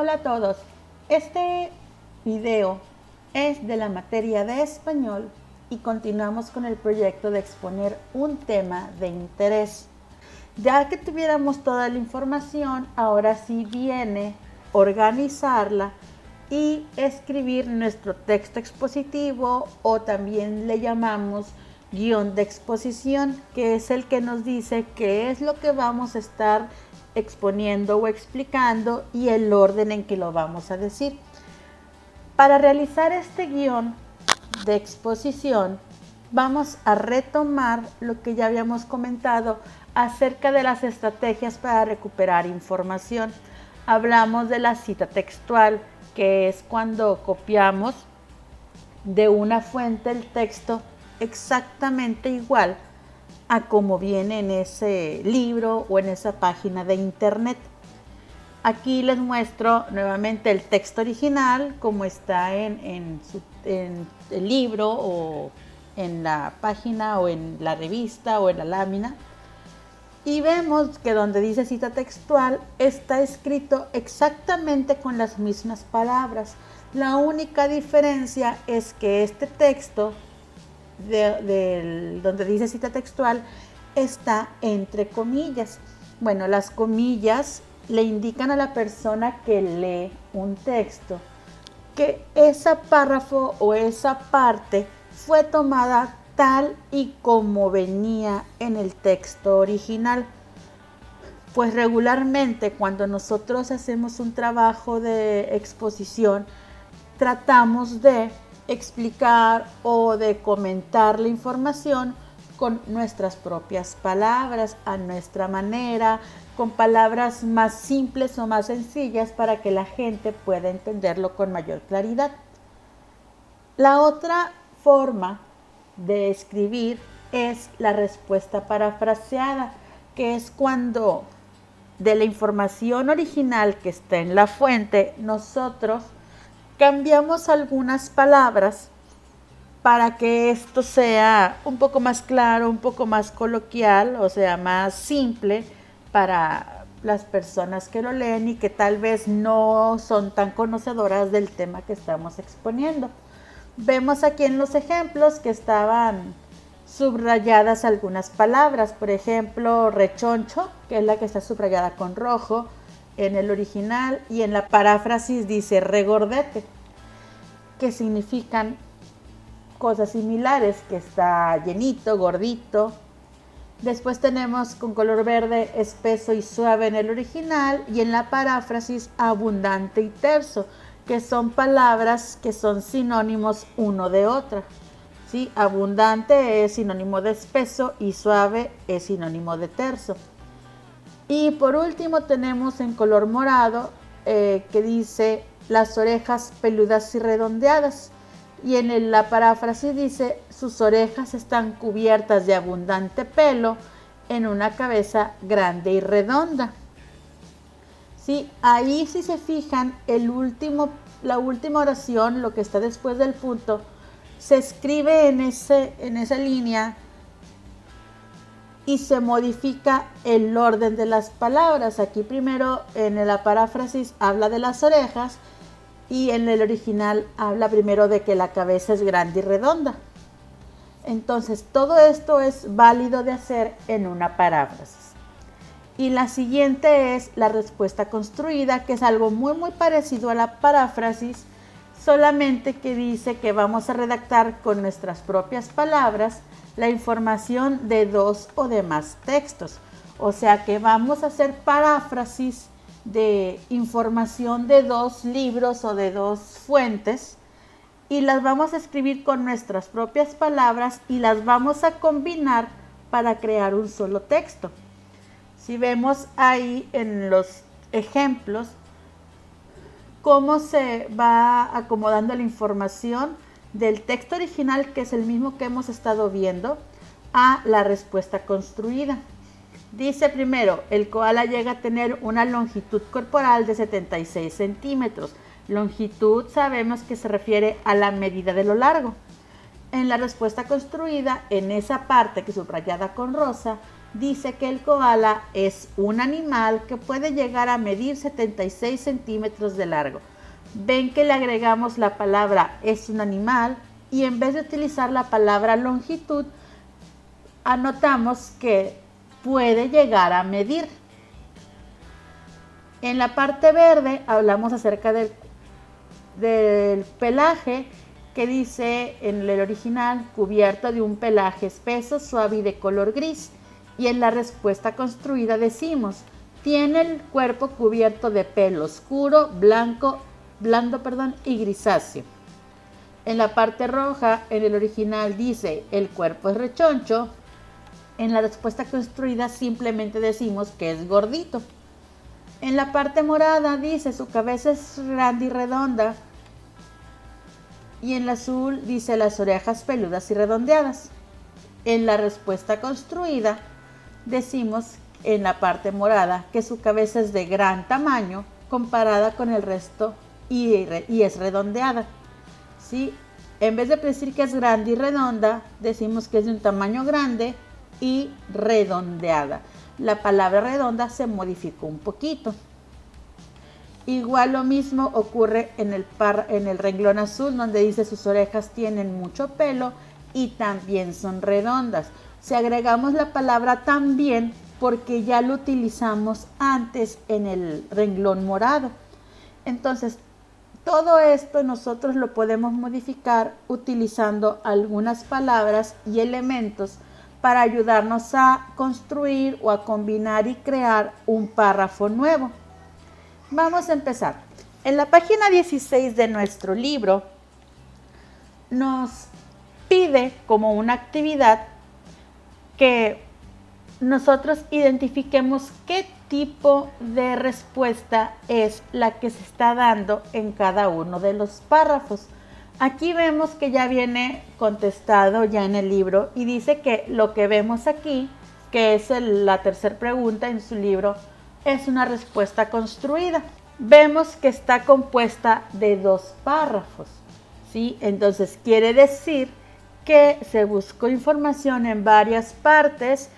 Hola a todos, este video es de la materia de español y continuamos con el proyecto de exponer un tema de interés. Ya que tuviéramos toda la información, ahora sí viene organizarla y escribir nuestro texto expositivo, o también le llamamos guión de exposición, que es el que nos dice qué es lo que vamos a estar exponiendo o explicando y el orden en que lo vamos a decir. Para realizar este guión de exposición vamos a retomar lo que ya habíamos comentado acerca de las estrategias para recuperar información. Hablamos de la cita textual, que es cuando copiamos de una fuente el texto exactamente igual a como viene en ese libro o en esa página de internet. Aquí les muestro nuevamente el texto original como está en el libro o en la página o en la revista o en la lámina, y vemos que donde dice cita textual está escrito exactamente con las mismas palabras. La única diferencia es que este texto donde dice cita textual está entre comillas. Bueno, las comillas le indican a la persona que lee un texto que ese párrafo o esa parte fue tomada tal y como venía en el texto original. Pues regularmente cuando nosotros hacemos un trabajo de exposición, tratamos de explicar o de comentar la información con nuestras propias palabras, a nuestra manera, con palabras más simples o más sencillas para que la gente pueda entenderlo con mayor claridad. La otra forma de escribir es la respuesta parafraseada, que es cuando de la información original que está en la fuente, nosotros cambiamos algunas palabras para que esto sea un poco más claro, un poco más coloquial, o sea, más simple para las personas que lo leen y que tal vez no son tan conocedoras del tema que estamos exponiendo. Vemos aquí en los ejemplos que estaban subrayadas algunas palabras, por ejemplo, rechoncho, que es la que está subrayada con rojo en el original, y en la paráfrasis dice regordete, que significan cosas similares, que está llenito, gordito. Después tenemos con color verde espeso y suave en el original, y en la paráfrasis abundante y terso, que son palabras que son sinónimos uno de otra. ¿Sí? Abundante es sinónimo de espeso y suave es sinónimo de terso. Y por último tenemos en color morado que dice las orejas peludas y redondeadas, y en la paráfrasis dice sus orejas están cubiertas de abundante pelo en una cabeza grande y redonda. ¿Sí? Ahí, si se fijan, la última oración, lo que está después del punto, se escribe en esa línea y se modifica el orden de las palabras. Aquí primero en la paráfrasis habla de las orejas y en el original habla primero de que la cabeza es grande y redonda. Entonces todo esto es válido de hacer en una paráfrasis. Y la siguiente es la respuesta construida, que es algo muy parecido a la paráfrasis, solamente que dice que vamos a redactar con nuestras propias palabras la información de dos o de más textos. O sea que vamos a hacer paráfrasis de información de dos libros o de dos fuentes, y las vamos a escribir con nuestras propias palabras y las vamos a combinar para crear un solo texto. Si vemos ahí en los ejemplos cómo se va acomodando la información del texto original, que es el mismo que hemos estado viendo, a la respuesta construida. Dice primero, el koala llega a tener una longitud corporal de 76 centímetros. Longitud sabemos que se refiere a la medida de lo largo. En la respuesta construida, en esa parte que es subrayada con rosa, dice que el koala es un animal que puede llegar a medir 76 centímetros de largo. Ven que le agregamos la palabra es un animal y en vez de utilizar la palabra longitud, anotamos que puede llegar a medir. En la parte verde hablamos acerca del pelaje, que dice en el original, cubierto de un pelaje espeso, suave y de color gris. Y en la respuesta construida decimos, tiene el cuerpo cubierto de pelo oscuro, blando, y grisáceo. En la parte roja, en el original dice, el cuerpo es rechoncho. En la respuesta construida simplemente decimos que es gordito. En la parte morada dice, su cabeza es grande y redonda. Y en el azul dice, las orejas peludas y redondeadas. En la respuesta construida decimos en la parte morada que su cabeza es de gran tamaño comparada con el resto y es redondeada. ¿Sí? En vez de decir que es grande y redonda, decimos que es de un tamaño grande y redondeada. La palabra redonda se modificó un poquito. Igual lo mismo ocurre en el renglón azul, donde dice sus orejas tienen mucho pelo y también son redondas. Si agregamos la palabra también, porque ya lo utilizamos antes en el renglón morado. Entonces, todo esto nosotros lo podemos modificar utilizando algunas palabras y elementos para ayudarnos a construir o a combinar y crear un párrafo nuevo. Vamos a empezar. En la página 16 de nuestro libro nos pide como una actividad que nosotros identifiquemos qué tipo de respuesta es la que se está dando en cada uno de los párrafos. Aquí vemos que ya viene contestado ya en el libro y dice que lo que vemos aquí, que es la tercera pregunta en su libro, es una respuesta construida. Vemos que está compuesta de 2 párrafos, ¿sí? Entonces quiere decir que se buscó información en varias partes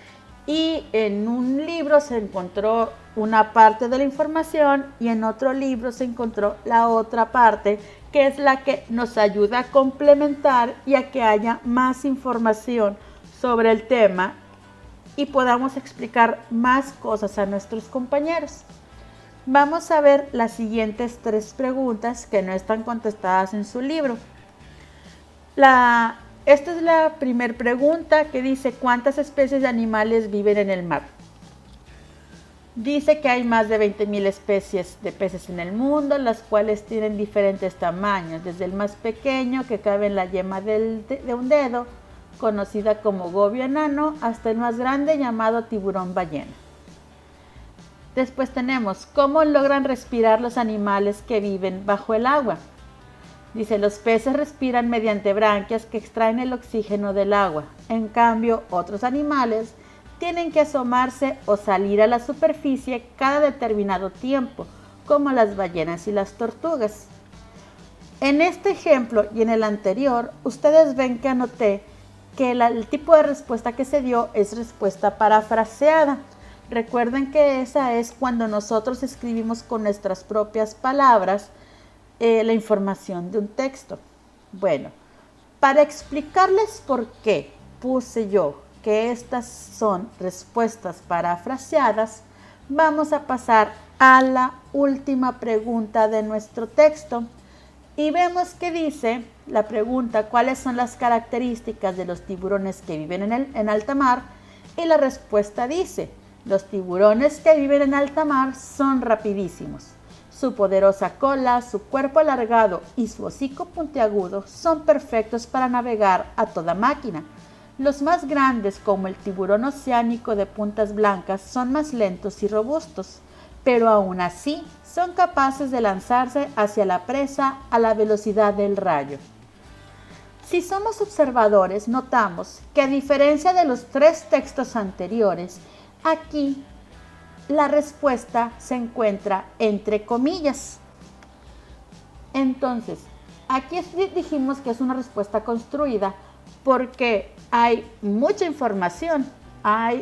y en un libro se encontró una parte de la información y en otro libro se encontró la otra parte, que es la que nos ayuda a complementar y a que haya más información sobre el tema y podamos explicar más cosas a nuestros compañeros. Vamos a ver las siguientes 3 preguntas que no están contestadas en su libro. Esta es la primera pregunta que dice, ¿cuántas especies de animales viven en el mar? Dice que hay más de 20,000 especies de peces en el mundo, las cuales tienen diferentes tamaños, desde el más pequeño que cabe en la yema de un dedo, conocida como gobio enano, hasta el más grande llamado tiburón ballena. Después tenemos, ¿cómo logran respirar los animales que viven bajo el agua? Dice, los peces respiran mediante branquias que extraen el oxígeno del agua. En cambio, otros animales tienen que asomarse o salir a la superficie cada determinado tiempo, como las ballenas y las tortugas. En este ejemplo y en el anterior, ustedes ven que anoté que el tipo de respuesta que se dio es respuesta parafraseada. Recuerden que esa es cuando nosotros escribimos con nuestras propias palabras la información de un texto. Bueno, para explicarles por qué puse yo que estas son respuestas parafraseadas, vamos a pasar a la última pregunta de nuestro texto y vemos que dice la pregunta, ¿cuáles son las características de los tiburones que viven en alta mar? Y la respuesta dice, los tiburones que viven en alta mar son rapidísimos. Su poderosa cola, su cuerpo alargado y su hocico puntiagudo son perfectos para navegar a toda máquina. Los más grandes, como el tiburón oceánico de puntas blancas, son más lentos y robustos, pero aún así son capaces de lanzarse hacia la presa a la velocidad del rayo. Si somos observadores, notamos que a diferencia de los 3 textos anteriores, aquí la respuesta se encuentra entre comillas. Entonces, aquí dijimos que es una respuesta construida porque hay mucha información,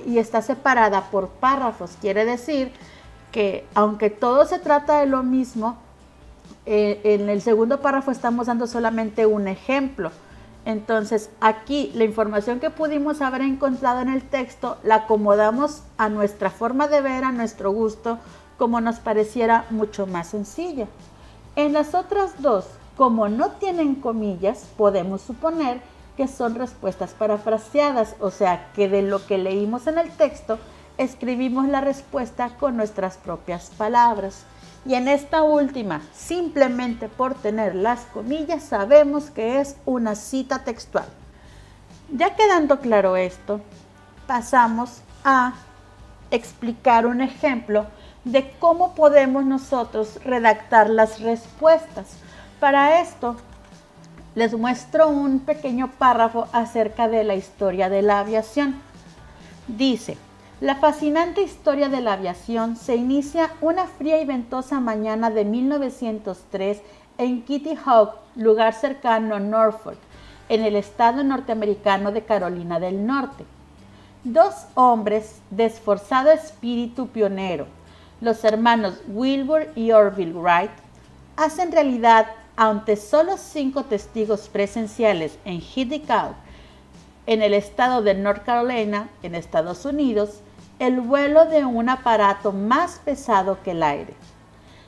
y está separada por párrafos. Quiere decir que aunque todo se trata de lo mismo, en el segundo párrafo estamos dando solamente un ejemplo. Entonces aquí la información que pudimos haber encontrado en el texto la acomodamos a nuestra forma de ver, a nuestro gusto, como nos pareciera mucho más sencilla. En las otras dos, como no tienen comillas, podemos suponer que son respuestas parafraseadas, o sea que de lo que leímos en el texto escribimos la respuesta con nuestras propias palabras. Y en esta última, simplemente por tener las comillas, sabemos que es una cita textual. Ya quedando claro esto, pasamos a explicar un ejemplo de cómo podemos nosotros redactar las respuestas. Para esto, les muestro un pequeño párrafo acerca de la historia de la aviación. Dice: la fascinante historia de la aviación se inicia una fría y ventosa mañana de 1903 en Kitty Hawk, lugar cercano a Norfolk, en el estado norteamericano de Carolina del Norte. Dos hombres de esforzado espíritu pionero, los hermanos Wilbur y Orville Wright, hacen realidad, ante solo 5 testigos presenciales en Kitty Hawk, en el estado de North Carolina, en Estados Unidos, el vuelo de un aparato más pesado que el aire.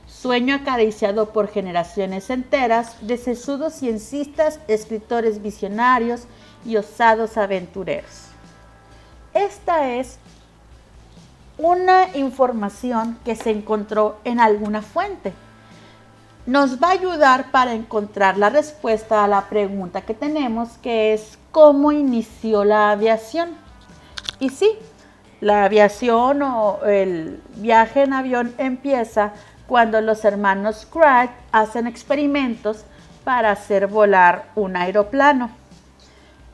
Sueño acariciado por generaciones enteras de sesudos ciencistas, escritores visionarios y osados aventureros. Esta es una información que se encontró en alguna fuente. Nos va a ayudar para encontrar la respuesta a la pregunta que tenemos, que es ¿cómo inició la aviación? Y sí, la aviación o el viaje en avión empieza cuando los hermanos Wright hacen experimentos para hacer volar un aeroplano.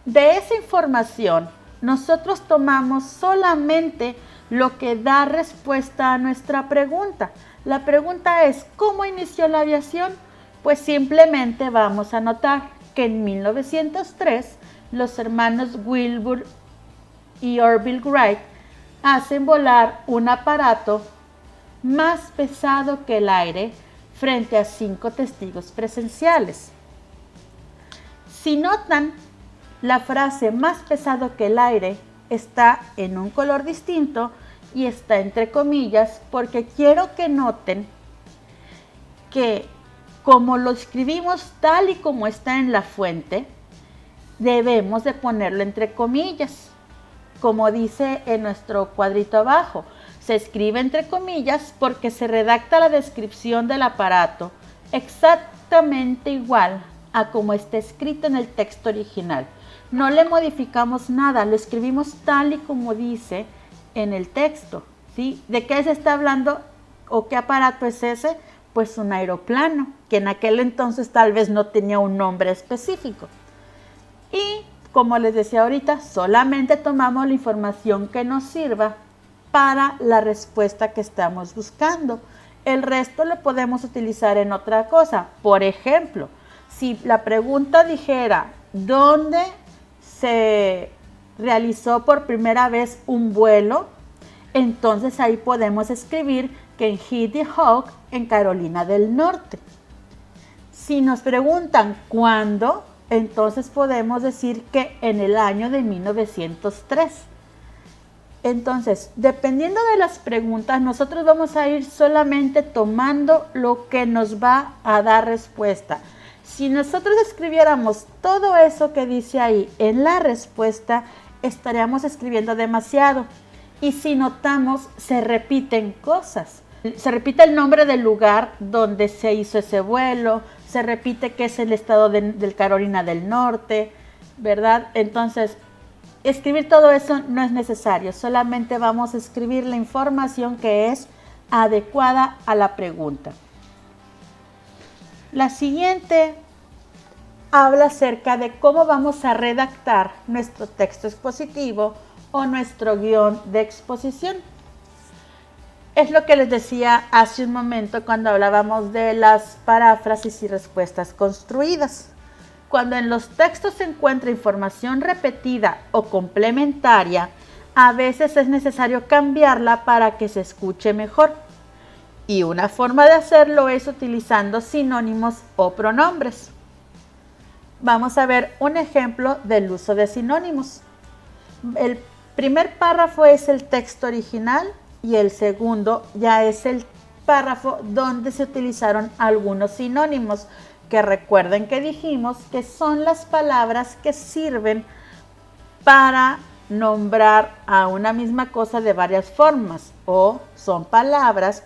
De esa información, nosotros tomamos solamente lo que da respuesta a nuestra pregunta. La pregunta es, ¿cómo inició la aviación? Pues simplemente vamos a notar que en 1903 los hermanos Wilbur y Orville Wright hacen volar un aparato más pesado que el aire frente a 5 testigos presenciales. Si notan, la frase más pesado que el aire está en un color distinto y está entre comillas porque quiero que noten que como lo escribimos tal y como está en la fuente, debemos de ponerlo entre comillas. Como dice en nuestro cuadrito abajo, se escribe entre comillas porque se redacta la descripción del aparato exactamente igual a como está escrito en el texto original. No le modificamos nada, lo escribimos tal y como dice en el texto, ¿sí? ¿De qué se está hablando o qué aparato es ese? Pues un aeroplano, que en aquel entonces tal vez no tenía un nombre específico. Y como les decía ahorita, solamente tomamos la información que nos sirva para la respuesta que estamos buscando. El resto lo podemos utilizar en otra cosa. Por ejemplo, si la pregunta dijera, ¿dónde se realizó por primera vez un vuelo? Entonces ahí podemos escribir que en Kitty Hawk, en Carolina del Norte. Si nos preguntan cuándo, entonces podemos decir que en el año de 1903. Entonces, dependiendo de las preguntas, nosotros vamos a ir solamente tomando lo que nos va a dar respuesta. Si nosotros escribiéramos todo eso que dice ahí en la respuesta, estaríamos escribiendo demasiado. Y si notamos, se repiten cosas. Se repite el nombre del lugar donde se hizo ese vuelo, se repite que es el estado del Carolina del Norte, ¿verdad? Entonces, escribir todo eso no es necesario, solamente vamos a escribir la información que es adecuada a la pregunta. La siguiente habla acerca de cómo vamos a redactar nuestro texto expositivo o nuestro guión de exposición. Es lo que les decía hace un momento cuando hablábamos de las paráfrasis y respuestas construidas. Cuando en los textos se encuentra información repetida o complementaria, a veces es necesario cambiarla para que se escuche mejor. Y una forma de hacerlo es utilizando sinónimos o pronombres. Vamos a ver un ejemplo del uso de sinónimos. El primer párrafo es el texto original y el segundo ya es el párrafo donde se utilizaron algunos sinónimos, que recuerden que dijimos que son las palabras que sirven para nombrar a una misma cosa de varias formas, o son palabras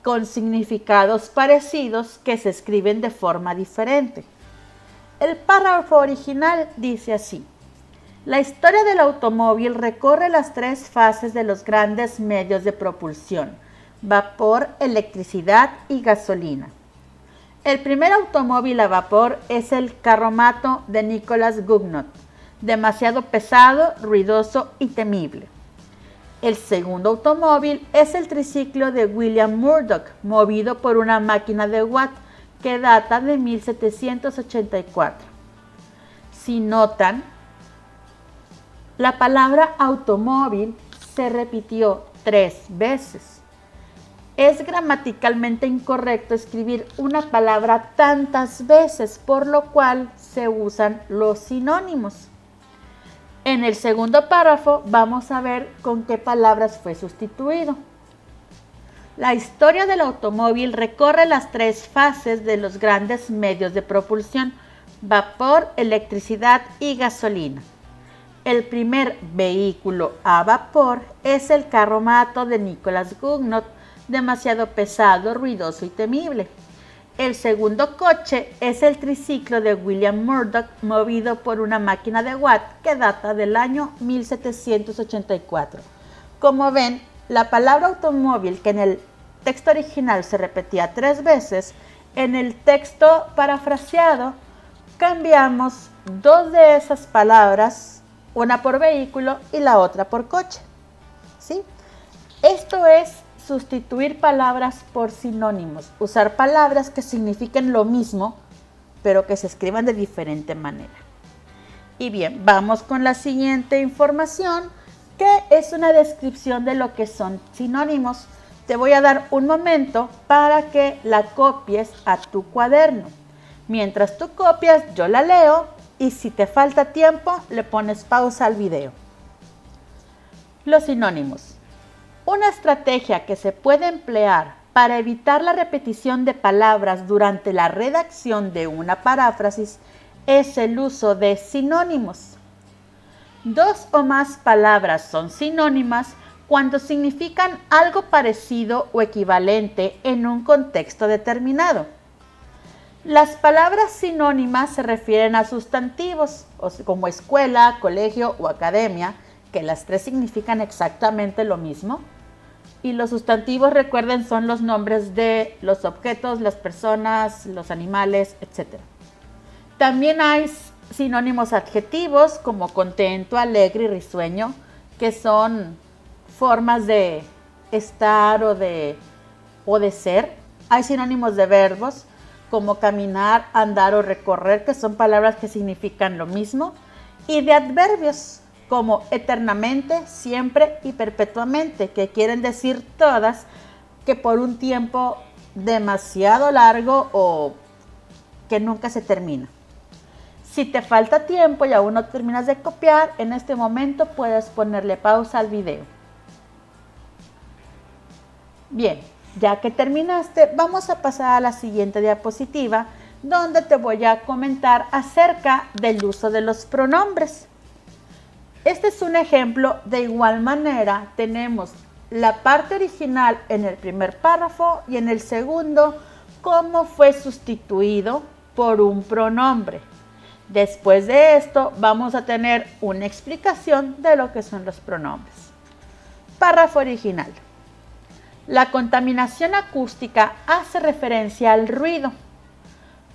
con significados parecidos que se escriben de forma diferente. El párrafo original dice así: la historia del automóvil recorre las tres fases de los grandes medios de propulsión: vapor, electricidad y gasolina. El primer automóvil a vapor es el carromato de Nicholas Gugnot, demasiado pesado, ruidoso y temible. El segundo automóvil es el triciclo de William Murdoch, movido por una máquina de Watt, que data de 1784. Si notan, la palabra automóvil se repitió 3 veces. Es gramaticalmente incorrecto escribir una palabra tantas veces, por lo cual se usan los sinónimos. En el segundo párrafo vamos a ver con qué palabras fue sustituido. La historia del automóvil recorre las 3 fases de los grandes medios de propulsión: vapor, electricidad y gasolina. El primer vehículo a vapor es el carromato de Nicholas Gugnot, demasiado pesado, ruidoso y temible. El segundo coche es el triciclo de William Murdoch, movido por una máquina de Watt, que data del año 1784. Como ven, la palabra automóvil, que en el texto original se repetía 3 veces, en el texto parafraseado cambiamos 2 de esas palabras, una por vehículo y la otra por coche. ¿Sí? Esto es sustituir palabras por sinónimos, usar palabras que signifiquen lo mismo, pero que se escriban de diferente manera. Y bien, vamos con la siguiente información, que es una descripción de lo que son sinónimos. Te voy a dar un momento para que la copies a tu cuaderno. Mientras tú copias, yo la leo, y si te falta tiempo, le pones pausa al video. Los sinónimos. Una estrategia que se puede emplear para evitar la repetición de palabras durante la redacción de una paráfrasis es el uso de sinónimos. 2 o más palabras son sinónimas cuando significan algo parecido o equivalente en un contexto determinado. Las palabras sinónimas se refieren a sustantivos, como escuela, colegio o academia, que las 3 significan exactamente lo mismo. Y los sustantivos, recuerden, son los nombres de los objetos, las personas, los animales, etc. También hay sinónimos adjetivos como contento, alegre y risueño, que son formas de estar o de ser. Hay sinónimos de verbos como caminar, andar o recorrer, que son palabras que significan lo mismo. Y de adverbios como eternamente, siempre y perpetuamente, que quieren decir todas que por un tiempo demasiado largo o que nunca se termina. Si te falta tiempo y aún no terminas de copiar, en este momento puedes ponerle pausa al video. Bien, ya que terminaste, vamos a pasar a la siguiente diapositiva, donde te voy a comentar acerca del uso de los pronombres. Este es un ejemplo. De igual manera, tenemos la parte original en el primer párrafo y en el segundo cómo fue sustituido por un pronombre. Después de esto vamos a tener una explicación de lo que son los pronombres. Párrafo original. La contaminación acústica hace referencia al ruido.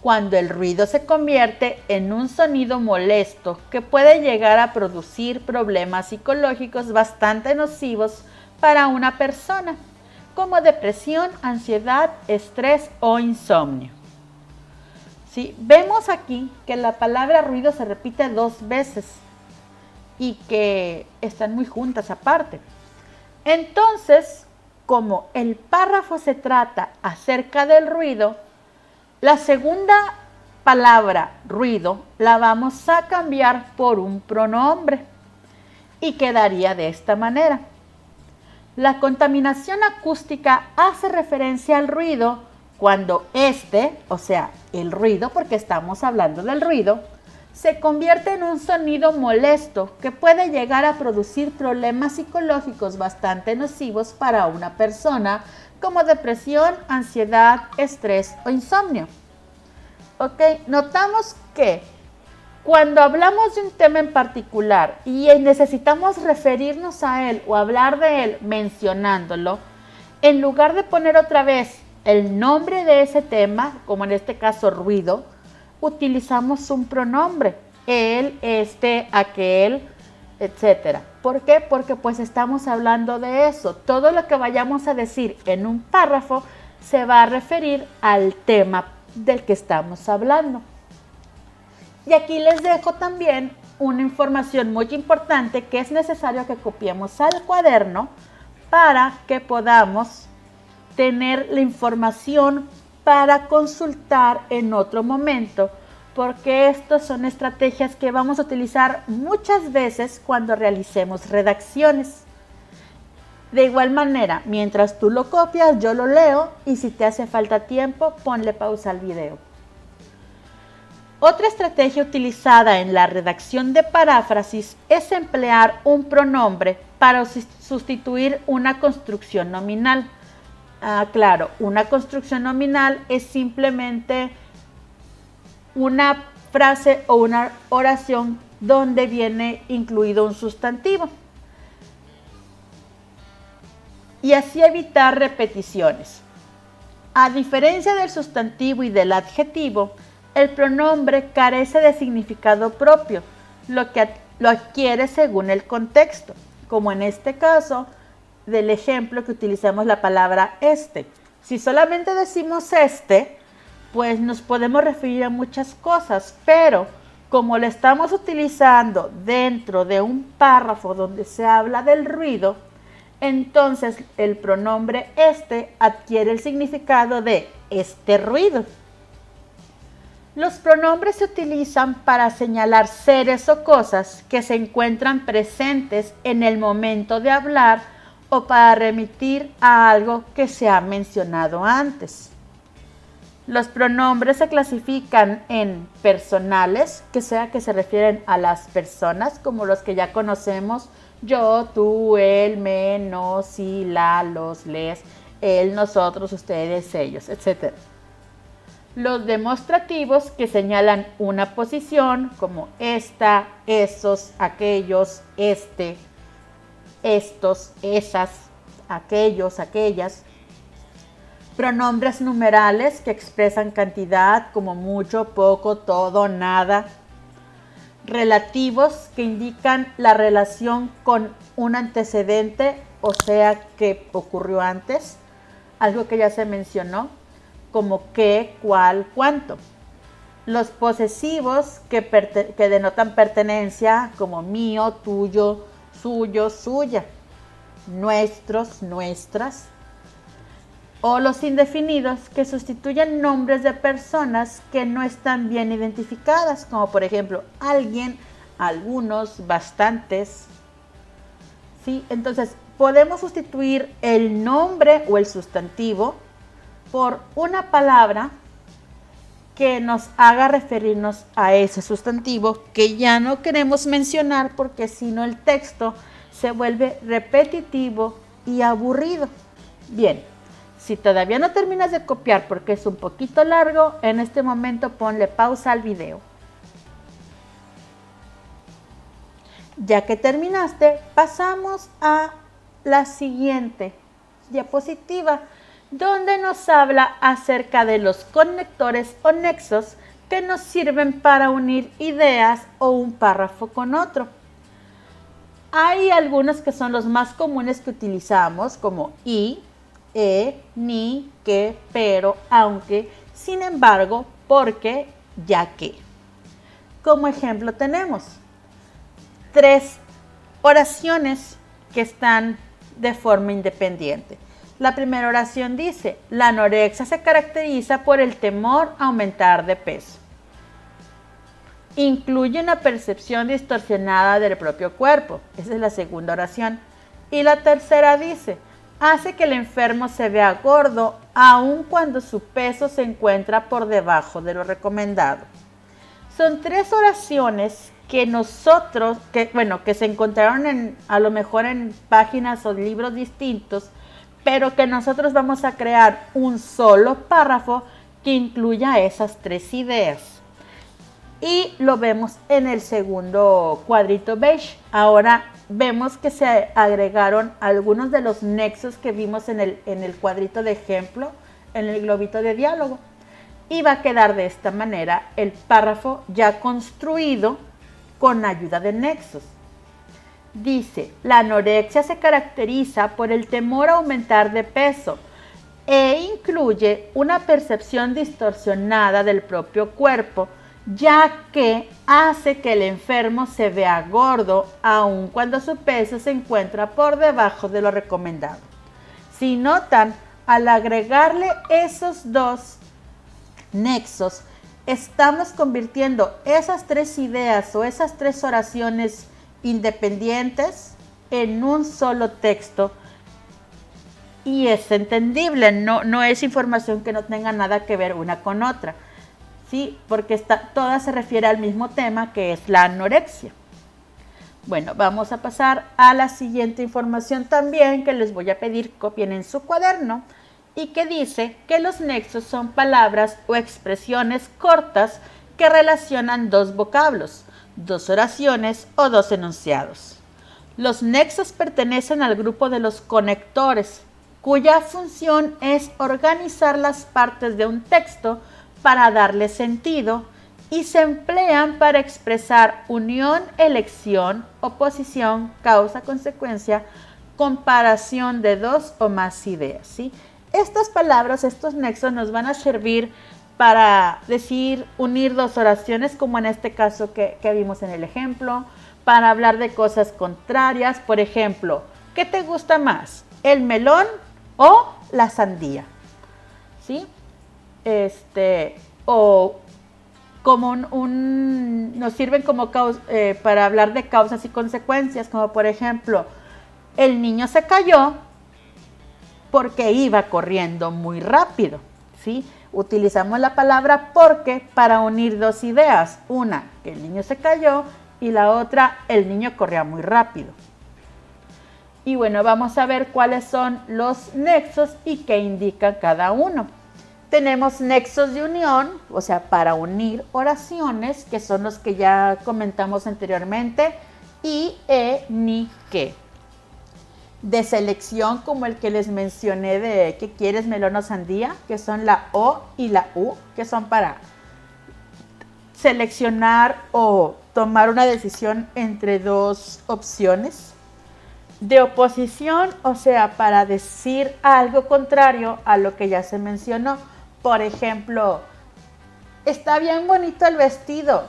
Cuando el ruido se convierte en un sonido molesto que puede llegar a producir problemas psicológicos bastante nocivos para una persona, como depresión, ansiedad, estrés o insomnio. ¿Sí? Vemos aquí que la palabra ruido se repite 2 veces. y que están muy juntas aparte. Entonces, como el párrafo se trata acerca del ruido, la segunda palabra ruido la vamos a cambiar por un pronombre y quedaría de esta manera. La contaminación acústica hace referencia al ruido cuando o sea, el ruido, porque estamos hablando del ruido, se convierte en un sonido molesto que puede llegar a producir problemas psicológicos bastante nocivos para una persona, como depresión, ansiedad, estrés o insomnio. ¿Ok? Notamos que cuando hablamos de un tema en particular y necesitamos referirnos a él o hablar de él mencionándolo, en lugar de poner otra vez el nombre de ese tema, como en este caso ruido, utilizamos un pronombre, él, este, aquel, etc. ¿Por qué? Porque pues estamos hablando de eso. Todo lo que vayamos a decir en un párrafo se va a referir al tema del que estamos hablando. Y aquí les dejo también una información muy importante que es necesario que copiemos al cuaderno para que podamos tener la información para consultar en otro momento, porque estas son estrategias que vamos a utilizar muchas veces cuando realicemos redacciones. De igual manera, mientras tú lo copias, yo lo leo y si te hace falta tiempo, ponle pausa al video. Otra estrategia utilizada en la redacción de paráfrasis es emplear un pronombre para sustituir una construcción nominal. Claro, una construcción nominal es simplemente una frase o una oración donde viene incluido un sustantivo. Y así evitar repeticiones. A diferencia del sustantivo y del adjetivo, el pronombre carece de significado propio, lo adquiere según el contexto, como en este caso del ejemplo que utilizamos la palabra este. Si solamente decimos este, pues nos podemos referir a muchas cosas, pero como lo estamos utilizando dentro de un párrafo donde se habla del ruido, entonces el pronombre este adquiere el significado de este ruido. Los pronombres se utilizan para señalar seres o cosas que se encuentran presentes en el momento de hablar o para remitir a algo que se ha mencionado antes. Los pronombres se clasifican en personales, que se refieren a las personas, como los que ya conocemos: yo, tú, él, me, nos, sí, la, los, les, él, nosotros, ustedes, ellos, etc. Los demostrativos, que señalan una posición, como esta, esos, aquellos, este, estos, esas, aquellos, aquellas. Pronombres numerales, que expresan cantidad, como mucho, poco, todo, nada. Relativos, que indican la relación con un antecedente, o sea, que ocurrió antes, algo que ya se mencionó, como qué, cuál, cuánto. Los posesivos, que denotan pertenencia, como mío, tuyo, suyo, suya, nuestros, nuestras. O los indefinidos, que sustituyen nombres de personas que no están bien identificadas, como por ejemplo alguien, algunos, bastantes. ¿Sí? Entonces, podemos sustituir el nombre o el sustantivo por una palabra que nos haga referirnos a ese sustantivo que ya no queremos mencionar, porque si no el texto se vuelve repetitivo y aburrido. Bien. Si todavía no terminas de copiar porque es un poquito largo, en este momento ponle pausa al video. Ya que terminaste, pasamos a la siguiente diapositiva, donde nos habla acerca de los conectores o nexos que nos sirven para unir ideas o un párrafo con otro. Hay algunos que son los más comunes que utilizamos, como y, ni, que, pero, aunque, sin embargo, porque, ya que. Como ejemplo tenemos 3 oraciones que están de forma independiente. La primera oración dice, la anorexia se caracteriza por el temor a aumentar de peso. Incluye una percepción distorsionada del propio cuerpo. Esa es la segunda oración. Y la tercera dice, hace que el enfermo se vea gordo aun cuando su peso se encuentra por debajo de lo recomendado. Son tres oraciones que que se encontraron a lo mejor en páginas o libros distintos, pero que nosotros vamos a crear un solo párrafo que incluya esas tres ideas. Y lo vemos en el segundo cuadrito beige. Ahora vemos que se agregaron algunos de los nexos que vimos en el cuadrito de ejemplo, en el globito de diálogo. Y va a quedar de esta manera el párrafo ya construido con ayuda de nexos. Dice, la anorexia se caracteriza por el temor a aumentar de peso e incluye una percepción distorsionada del propio cuerpo, ya que hace que el enfermo se vea gordo aun cuando su peso se encuentra por debajo de lo recomendado. Si notan, al agregarle esos dos nexos, estamos convirtiendo esas tres ideas o esas tres oraciones independientes en un solo texto y es entendible, no es información que no tenga nada que ver una con otra. ¿Sí? Porque toda se refiere al mismo tema, que es la anorexia. Bueno, vamos a pasar a la siguiente información también que les voy a pedir copien en su cuaderno y que dice que los nexos son palabras o expresiones cortas que relacionan dos vocablos, dos oraciones o dos enunciados. Los nexos pertenecen al grupo de los conectores, cuya función es organizar las partes de un texto para darle sentido y se emplean para expresar unión, elección, oposición, causa, consecuencia, comparación de dos o más ideas, ¿sí? Estas palabras, estos nexos nos van a servir para decir, unir dos oraciones, como en este caso que vimos en el ejemplo, para hablar de cosas contrarias. Por ejemplo, ¿qué te gusta más? ¿El melón o la sandía? ¿Sí? O como nos sirven como para hablar de causas y consecuencias, como por ejemplo, el niño se cayó porque iba corriendo muy rápido, ¿sí? Utilizamos la palabra porque para unir dos ideas, una, que el niño se cayó, y la otra, el niño corría muy rápido. Y bueno, vamos a ver cuáles son los nexos y qué indica cada uno. Tenemos nexos de unión, o sea, para unir oraciones, que son los que ya comentamos anteriormente, y, ni, que. De selección, como el que les mencioné de ¿qué quieres, melón o sandía? Que son la O y la U, que son para seleccionar o tomar una decisión entre dos opciones. De oposición, o sea, para decir algo contrario a lo que ya se mencionó. Por ejemplo, está bien bonito el vestido,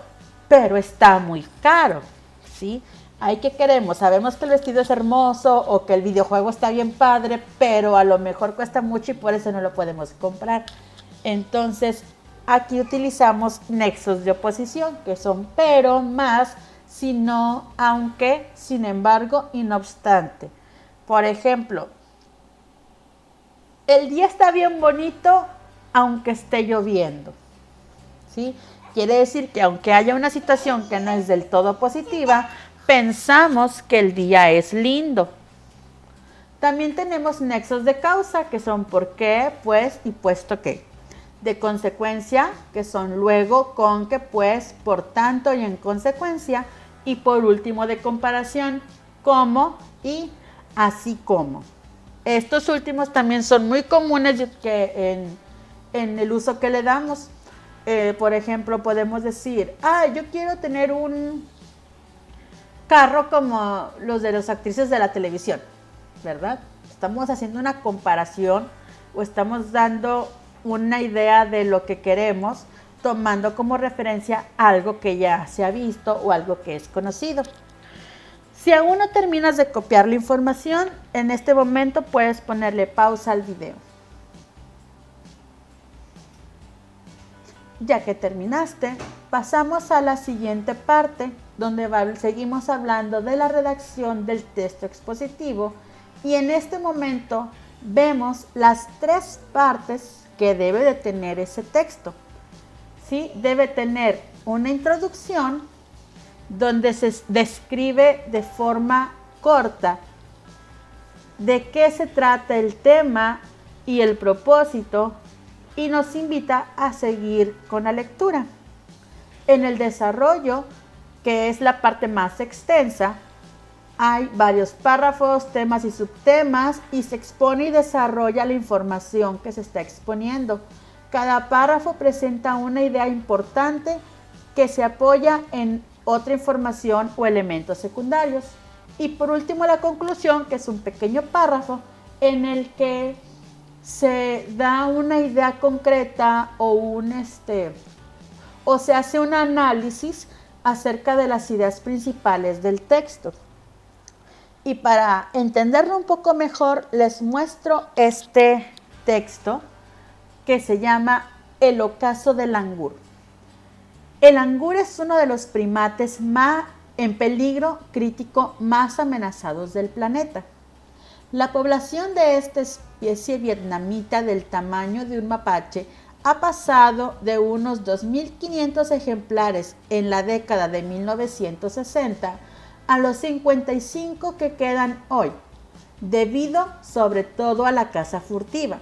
pero está muy caro, ¿sí? Ahí que queremos, sabemos que el vestido es hermoso o que el videojuego está bien padre, pero a lo mejor cuesta mucho y por eso no lo podemos comprar. Entonces, aquí utilizamos nexos de oposición, que son pero, más, si no, aunque, sin embargo y no obstante. Por ejemplo, el día está bien bonito aunque esté lloviendo, ¿sí? Quiere decir que aunque haya una situación que no es del todo positiva, pensamos que el día es lindo. También tenemos nexos de causa, que son por qué, pues y puesto que. De consecuencia, que son luego, con que, pues, por tanto y en consecuencia. Y por último, de comparación, como y así como. Estos últimos también son muy comunes que en el uso que le damos. Por ejemplo, podemos decir, yo quiero tener un carro como los de las actrices de la televisión, ¿verdad? Estamos haciendo una comparación o estamos dando una idea de lo que queremos, tomando como referencia algo que ya se ha visto o algo que es conocido. Si aún no terminas de copiar la información, en este momento puedes ponerle pausa al video. Ya que terminaste, pasamos a la siguiente parte, donde seguimos hablando de la redacción del texto expositivo, y en este momento vemos las 3 partes que debe de tener ese texto. ¿Sí? Debe tener una introducción, donde se describe de forma corta de qué se trata el tema y el propósito, y nos invita a seguir con la lectura. En el desarrollo, que es la parte más extensa, hay varios párrafos, temas y subtemas, y se expone y desarrolla la información que se está exponiendo. Cada párrafo presenta una idea importante que se apoya en otra información o elementos secundarios. Y por último, la conclusión, que es un pequeño párrafo en el que se da una idea concreta o se hace un análisis acerca de las ideas principales del texto. Y para entenderlo un poco mejor, les muestro este texto que se llama El ocaso del langur. El langur es uno de los primates más en peligro crítico más amenazados del planeta. La población de esta especie vietnamita del tamaño de un mapache ha pasado de unos 2.500 ejemplares en la década de 1960 a los 55 que quedan hoy, debido sobre todo a la caza furtiva.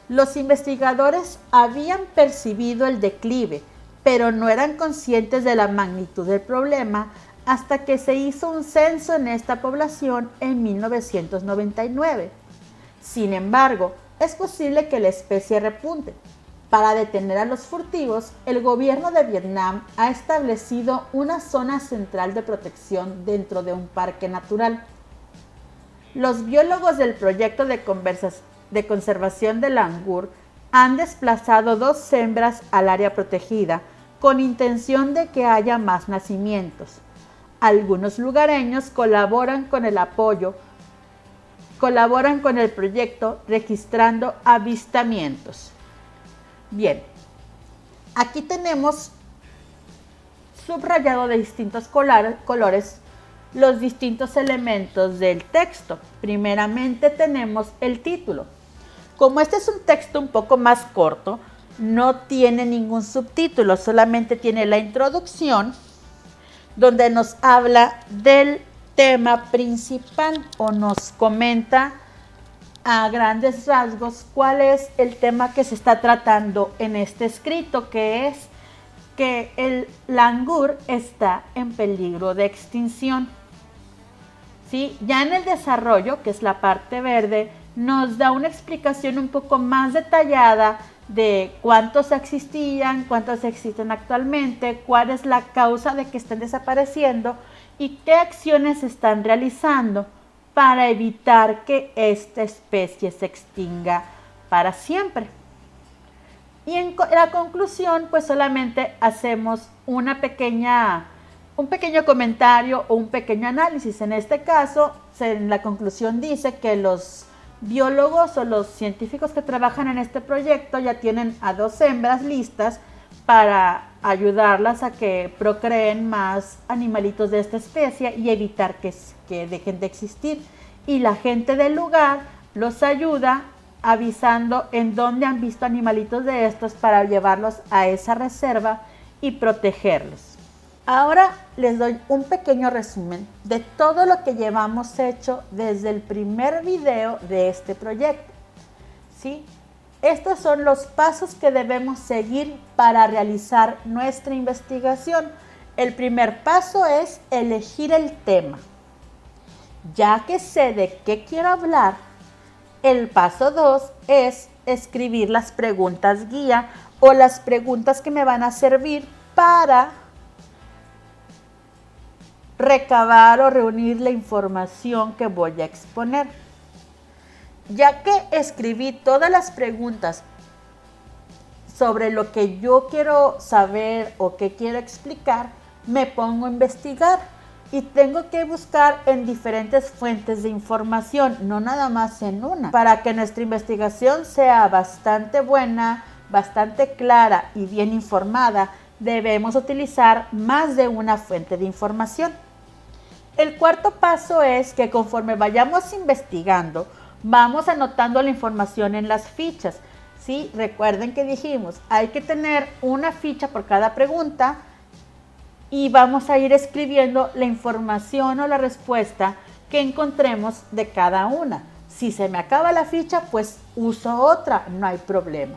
Los investigadores habían percibido el declive, pero no eran conscientes de la magnitud del problema hasta que se hizo un censo en esta población en 1999. Sin embargo, es posible que la especie repunte. Para detener a los furtivos, el gobierno de Vietnam ha establecido una zona central de protección dentro de un parque natural. Los biólogos del proyecto de conservación del langur han desplazado 2 hembras al área protegida con intención de que haya más nacimientos. Algunos lugareños colaboran con el proyecto registrando avistamientos. Bien, aquí tenemos subrayado de distintos colores los distintos elementos del texto. Primeramente tenemos el título. Como este es un texto un poco más corto, no tiene ningún subtítulo, solamente tiene la introducción, donde nos habla del tema principal o nos comenta a grandes rasgos cuál es el tema que se está tratando en este escrito, que es que el langur está en peligro de extinción. ¿Sí? Ya en el desarrollo, que es la parte verde, nos da una explicación un poco más detallada de cuántos existían, cuántos existen actualmente, cuál es la causa de que estén desapareciendo y qué acciones se están realizando para evitar que esta especie se extinga para siempre. Y en la conclusión, pues solamente hacemos un pequeño comentario o un pequeño análisis. En este caso, en la conclusión dice que los biólogos o los científicos que trabajan en este proyecto ya tienen a 2 hembras listas para ayudarlas a que procreen más animalitos de esta especie y evitar que dejen de existir. Y la gente del lugar los ayuda avisando en dónde han visto animalitos de estos para llevarlos a esa reserva y protegerlos. Ahora les doy un pequeño resumen de todo lo que llevamos hecho desde el primer video de este proyecto. ¿Sí? Estos son los pasos que debemos seguir para realizar nuestra investigación. El primer paso es elegir el tema. Ya que sé de qué quiero hablar, el paso 2 es escribir las preguntas guía o las preguntas que me van a servir para recabar o reunir la información que voy a exponer. Ya que escribí todas las preguntas sobre lo que yo quiero saber o que quiero explicar, me pongo a investigar. y tengo que buscar en diferentes fuentes de información, no nada más en una. Para que nuestra investigación sea bastante buena, bastante clara y bien informada, debemos utilizar más de una fuente de información. El cuarto paso es que conforme vayamos investigando, vamos anotando la información en las fichas. ¿Sí? Recuerden que dijimos, hay que tener una ficha por cada pregunta y vamos a ir escribiendo la información o la respuesta que encontremos de cada una. Si se me acaba la ficha, pues uso otra, no hay problema.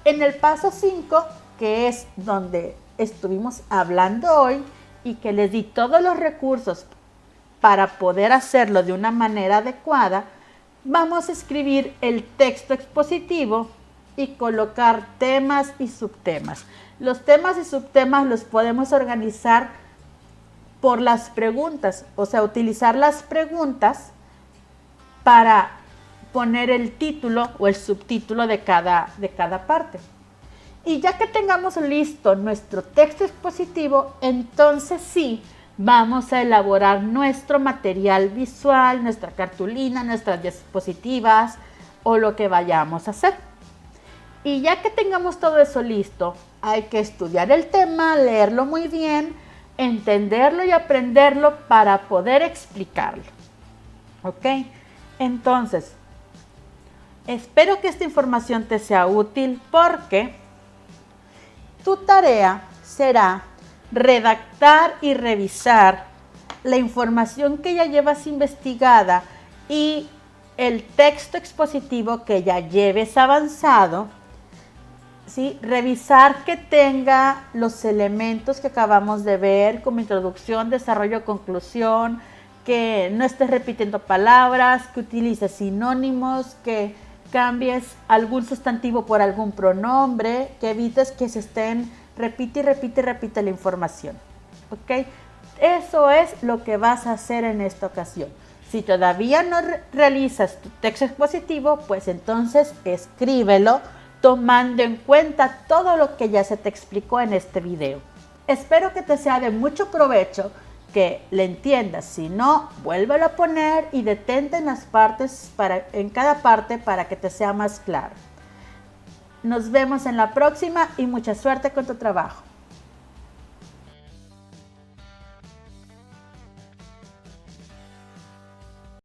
En el paso 5, que es donde estuvimos hablando hoy y que les di todos los recursos para poder hacerlo de una manera adecuada, vamos a escribir el texto expositivo y colocar temas y subtemas. Los temas y subtemas los podemos organizar por las preguntas, o sea, utilizar las preguntas para poner el título o el subtítulo de cada parte. Y ya que tengamos listo nuestro texto expositivo, entonces sí, vamos a elaborar nuestro material visual, nuestra cartulina, nuestras diapositivas o lo que vayamos a hacer. Y ya que tengamos todo eso listo, hay que estudiar el tema, leerlo muy bien, entenderlo y aprenderlo para poder explicarlo. ¿Ok? Entonces, espero que esta información te sea útil porque tu tarea será redactar y revisar la información que ya llevas investigada y el texto expositivo que ya lleves avanzado. ¿Sí? Revisar que tenga los elementos que acabamos de ver, como introducción, desarrollo, conclusión, que no estés repitiendo palabras, que utilices sinónimos, que cambies algún sustantivo por algún pronombre, que evites que se estén repite la información. ¿Ok? Eso es lo que vas a hacer en esta ocasión. Si todavía no realizas tu texto expositivo, pues entonces escríbelo tomando en cuenta todo lo que ya se te explicó en este video. Espero que te sea de mucho provecho, que le entiendas. Si no, vuélvelo a poner y detente en las partes en cada parte para que te sea más claro. Nos vemos en la próxima y mucha suerte con tu trabajo.